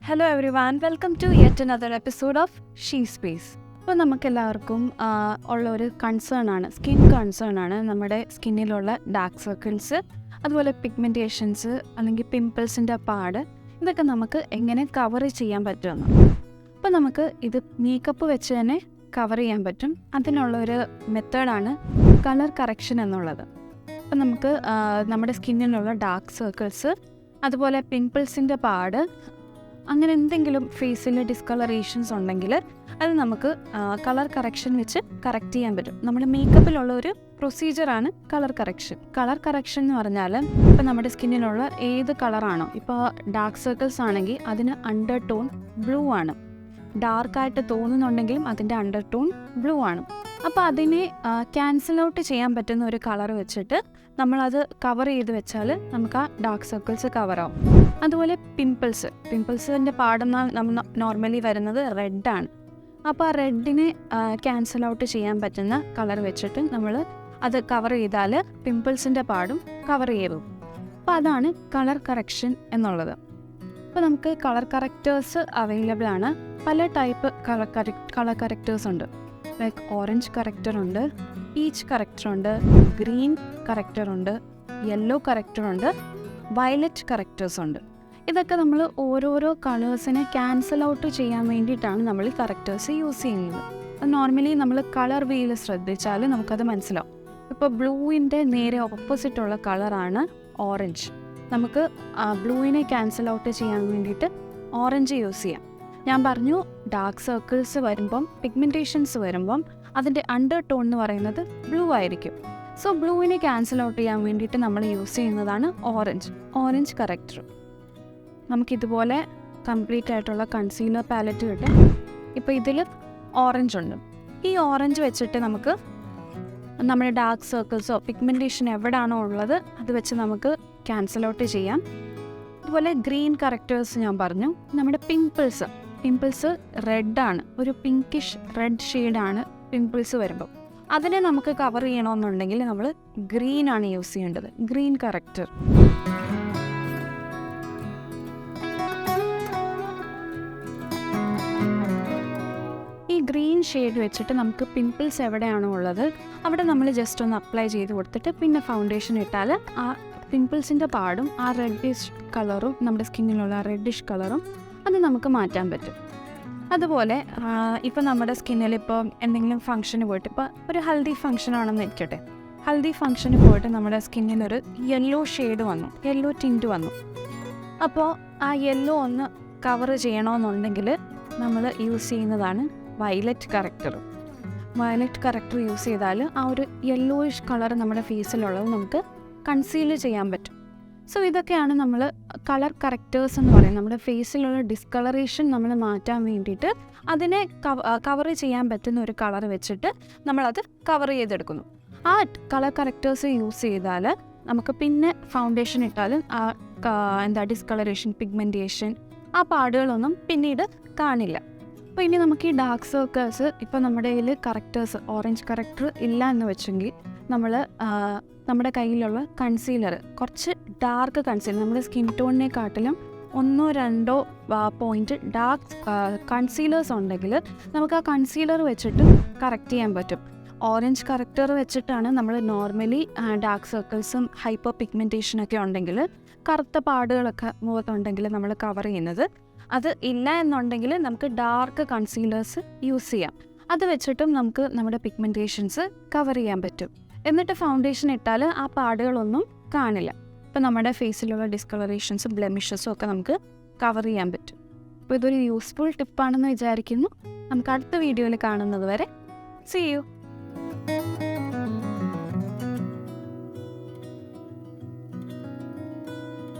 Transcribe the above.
Hello everyone, welcome to yet another episode of she space. ഇപ്പോൾ നമുക്കെല്ലാവർക്കും ഉള്ള ഒരു കൺസേൺ ആണ്, സ്കിൻ കൺസേൺ ആണ്. നമ്മുടെ സ്കിന്നിലുള്ള ഡാർക്ക് സർക്കിൾസ്, അതുപോലെ പിഗ്മെൻറ്റേഷൻസ് അല്ലെങ്കിൽ പിമ്പിൾസിൻ്റെ പാട്, ഇതൊക്കെ നമുക്ക് എങ്ങനെ കവർ ചെയ്യാൻ പറ്റുമെന്ന്. അപ്പോൾ നമുക്ക് ഇത് മേക്കപ്പ് വെച്ച് തന്നെ കവർ ചെയ്യാൻ പറ്റും. അതിനുള്ളൊരു മെത്തേഡാണ് കളർ കറക്ഷൻ എന്നുള്ളത്. അപ്പോൾ നമുക്ക് നമ്മുടെ സ്കിന്നിനുള്ള ഡാർക്ക് സർക്കിൾസ്, അതുപോലെ പിമ്പിൾസിൻ്റെ പാട്, അങ്ങനെ എന്തെങ്കിലും ഫേസിൽ ഡിസ്കളറേഷൻസ് ഉണ്ടെങ്കിൽ അത് നമുക്ക് കളർ കറക്ഷൻ വെച്ച് കറക്റ്റ് ചെയ്യാൻ പറ്റും. നമ്മുടെ മേക്കപ്പിലുള്ള ഒരു പ്രൊസീജിയറാണ് കളർ കറക്ഷൻ. കളർ കറക്ഷൻ എന്ന് പറഞ്ഞാൽ ഇപ്പോൾ നമ്മുടെ സ്കിന്നിലുള്ള ഏത് കളറാണോ, ഇപ്പോൾ ഡാർക്ക് സർക്കിൾസ് ആണെങ്കിൽ അതിന് അണ്ടർ ടോൺ ബ്ലൂ ആണ്, ഡാർക്കായിട്ട് തോന്നുന്നുണ്ടെങ്കിലും അതിൻ്റെ അണ്ടർ ടോൺ ബ്ലൂ ആണ്. അപ്പോൾ അതിനെ ക്യാൻസൽ ഔട്ട് ചെയ്യാൻ പറ്റുന്ന ഒരു കളർ വെച്ചിട്ട് നമ്മളത് കവർ ചെയ്ത് വെച്ചാൽ നമുക്ക് ആ ഡാർക്ക് സർക്കിൾസ് കവറാവും. അതുപോലെ പിമ്പിൾസിൻ്റെ പാടെന്നാൽ നമ്മൾ നോർമലി വരുന്നത് റെഡാണ്. അപ്പോൾ ആ റെഡിനെ ക്യാൻസൽ ഔട്ട് ചെയ്യാൻ പറ്റുന്ന കളർ വെച്ചിട്ട് നമ്മൾ അത് കവർ ചെയ്താൽ പിമ്പിൾസിൻ്റെ പാടും കവർ ചെയ്യും. അപ്പോൾ അതാണ് കളർ കറക്ഷൻ എന്നുള്ളത്. അപ്പോൾ നമുക്ക് കളർ കറക്റ്റേഴ്സ് അവൈലബിൾ ആണ്. പല ടൈപ്പ് കളർ കറക്റ്റേഴ്സ് ഉണ്ട്. ലൈക്ക് ഓറഞ്ച് കറക്റ്ററുണ്ട്, പീച്ച് കറക്റ്ററുണ്ട്, ഗ്രീൻ കറക്റ്ററുണ്ട്, യെല്ലോ കറക്റ്ററുണ്ട്, വയലറ്റ് കറക്റ്റേഴ്സ് ഉണ്ട്. ഇതൊക്കെ നമ്മൾ ഓരോരോ കളേഴ്സിനെ ക്യാൻസൽ ഔട്ട് ചെയ്യാൻ വേണ്ടിയിട്ടാണ് നമ്മൾ ഈ കറക്റ്റേഴ്സ് യൂസ് ചെയ്യുന്നത്. അത് നോർമലി നമ്മൾ കളർ വീൽ ശ്രദ്ധിച്ചാൽ നമുക്കത് മനസ്സിലാവും. ഇപ്പോൾ ബ്ലൂവിൻ്റെ നേരെ ഓപ്പോസിറ്റുള്ള കളറാണ് ഓറഞ്ച്. നമുക്ക് ബ്ലൂവിനെ ക്യാൻസൽ ഔട്ട് ചെയ്യാൻ വേണ്ടിയിട്ട് ഓറഞ്ച് യൂസ് ചെയ്യാം. ഞാൻ പറഞ്ഞു, ഡാർക്ക് സർക്കിൾസ് വരുമ്പം, പിഗ്മെൻറ്റേഷൻസ് വരുമ്പം അതിൻ്റെ അണ്ടർ ടോൺ എന്ന് പറയുന്നത് ബ്ലൂ ആയിരിക്കും. സോ ബ്ലൂവിനെ ക്യാൻസൽ ഔട്ട് ചെയ്യാൻ വേണ്ടിയിട്ട് നമ്മൾ യൂസ് ചെയ്യുന്നതാണ് ഓറഞ്ച് കറക്റ്റർ. നമുക്കിതുപോലെ കംപ്ലീറ്റ് ആയിട്ടുള്ള കൺസീലർ പാലറ്റ് കിട്ടും. ഇപ്പോൾ ഇതിൽ ഓറഞ്ച് ഉണ്ട്. ഈ ഓറഞ്ച് വെച്ചിട്ട് നമുക്ക് നമ്മുടെ ഡാർക്ക് സർക്കിൾസോ പിഗ്മെൻറ്റേഷൻ എവിടെയാണോ ഉള്ളത് അത് വെച്ച് നമുക്ക് ക്യാൻസൽ ഔട്ട് ചെയ്യാം. അതുപോലെ ഗ്രീൻ കറക്റ്റേഴ്സ് ഞാൻ പറഞ്ഞു. നമ്മുടെ പിമ്പിൾസ് റെഡാണ്, ഒരു പിങ്കിഷ് റെഡ് ഷെയ്ഡാണ് പിമ്പിൾസ് വരുമ്പോൾ. അതിനെ നമുക്ക് കവർ ചെയ്യണമെന്നുണ്ടെങ്കിൽ നമ്മൾ ഗ്രീൻ ആണ് യൂസ് ചെയ്യേണ്ടത്, ഗ്രീൻ കറക്റ്റർ. ഈ ഗ്രീൻ ഷെയ്ഡ് വെച്ചിട്ട് നമുക്ക് പിമ്പിൾസ് എവിടെയാണോ ഉള്ളത് അവിടെ നമ്മൾ ജസ്റ്റ് ഒന്ന് അപ്ലൈ ചെയ്ത് കൊടുത്തിട്ട് പിന്നെ ഫൗണ്ടേഷൻ ഇട്ടാൽ ആ പിമ്പിൾസിൻ്റെ പാടും ആ റെഡിഷ് കളറും, നമ്മുടെ സ്കിന്നിലുള്ള റെഡിഷ് കളറും അത് നമുക്ക് മാറ്റാൻ പറ്റും. അതുപോലെ ഇപ്പോൾ നമ്മുടെ സ്കിന്നിൽ ഇപ്പോൾ എന്തെങ്കിലും ഫംഗ്ഷന് പോയിട്ട്, ഇപ്പോൾ ഒരു ഹൽദി ഫംഗ്ഷൻ ആണെന്ന് ഇരിക്കട്ടെ, ഹൽദി ഫംഗ്ഷന് പോയിട്ട് നമ്മുടെ സ്കിന്നിലൊരു യെല്ലോ ഷെയ്ഡ് വന്നു, യെല്ലോ ടിൻറ്റ് വന്നു. അപ്പോൾ ആ യെല്ലോ ഒന്ന് കവർ ചെയ്യണമെന്നുണ്ടെങ്കിൽ നമ്മൾ യൂസ് ചെയ്യുന്നതാണ് violet corrector. Violet corrector use ചെയ്താൽ ആ ഒരു യെല്ലോയിഷ് കളർ നമ്മുടെ ഫേസിലുള്ളത് നമുക്ക് കൺസീൽ ചെയ്യാൻ പറ്റും. സോ ഇതൊക്കെയാണ് നമ്മൾ കളർ കറക്റ്റേഴ്സ് എന്ന് പറയുന്നത്. നമ്മുടെ ഫേസിലുള്ള ഡിസ്കളറേഷൻ നമ്മൾ മാറ്റാൻ വേണ്ടിയിട്ട് അതിനെ കവർ ചെയ്യാൻ പറ്റുന്ന ഒരു കളർ വെച്ചിട്ട് നമ്മളത് കവർ ചെയ്തെടുക്കുന്നു. ആ കളർ കറക്റ്റേഴ്സ് യൂസ് ചെയ്താൽ നമുക്ക് പിന്നെ ഫൗണ്ടേഷൻ ഇട്ടാലും ഡിസ്കളറേഷൻ, പിഗ്മെൻറ്റേഷൻ, ആ പാടുകളൊന്നും പിന്നീട് കാണില്ല. അപ്പോൾ ഇനി നമുക്ക് ഈ ഡാർക്ക് സർക്കിൾസ്, ഇപ്പോൾ നമ്മുടെ കയ്യിൽ കറക്റ്റേഴ്സ് ഓറഞ്ച് കറക്റ്റർ ഇല്ല എന്ന് വെച്ചെങ്കിൽ നമ്മൾ നമ്മുടെ കയ്യിലുള്ള കൺസീലർ, കുറച്ച് ഡാർക്ക് കൺസീലർ, നമ്മുടെ സ്കിൻ ടോണിനെക്കാട്ടിലും 1-2 പോയിൻറ്റ് ഡാർക്ക് കൺസീലേഴ്സ് ഉണ്ടെങ്കിൽ നമുക്ക് ആ കൺസീലർ വെച്ചിട്ട് കറക്റ്റ് ചെയ്യാൻ പറ്റും. ഓറഞ്ച് കറക്റ്റർ വെച്ചിട്ടാണ് നമ്മൾ നോർമലി ഡാർക്ക് സർക്കിൾസും ഹൈപ്പർ പിഗ്മെൻറ്റേഷനൊക്കെ ഉണ്ടെങ്കിൽ, കറുത്ത പാടുകളൊക്കെ മുഖത്തുണ്ടെങ്കിൽ നമ്മൾ കവർ ചെയ്യുന്നത്. അത് ഇല്ല എന്നുണ്ടെങ്കിൽ നമുക്ക് ഡാർക്ക് കൺസീലേഴ്സ് യൂസ് ചെയ്യാം. അത് വെച്ചിട്ടും നമുക്ക് നമ്മുടെ പിഗ്മെൻറ്റേഷൻസ് കവർ ചെയ്യാൻ പറ്റും. എന്നിട്ട് ഫൗണ്ടേഷൻ ഇട്ടാൽ ആ പാടുകളൊന്നും കാണില്ല. ഇപ്പോൾ നമ്മുടെ ഫേസിലുള്ള ഡിസ്കളറേഷൻസും ബ്ലെമിഷസും ഒക്കെ നമുക്ക് കവർ ചെയ്യാൻ പറ്റും. അപ്പോൾ ഇതൊരു യൂസ്ഫുൾ ടിപ്പാണെന്ന് വിചാരിക്കുന്നു. നമുക്ക് അടുത്ത വീഡിയോയിൽ കാണുന്നത് വരെ സീ യു.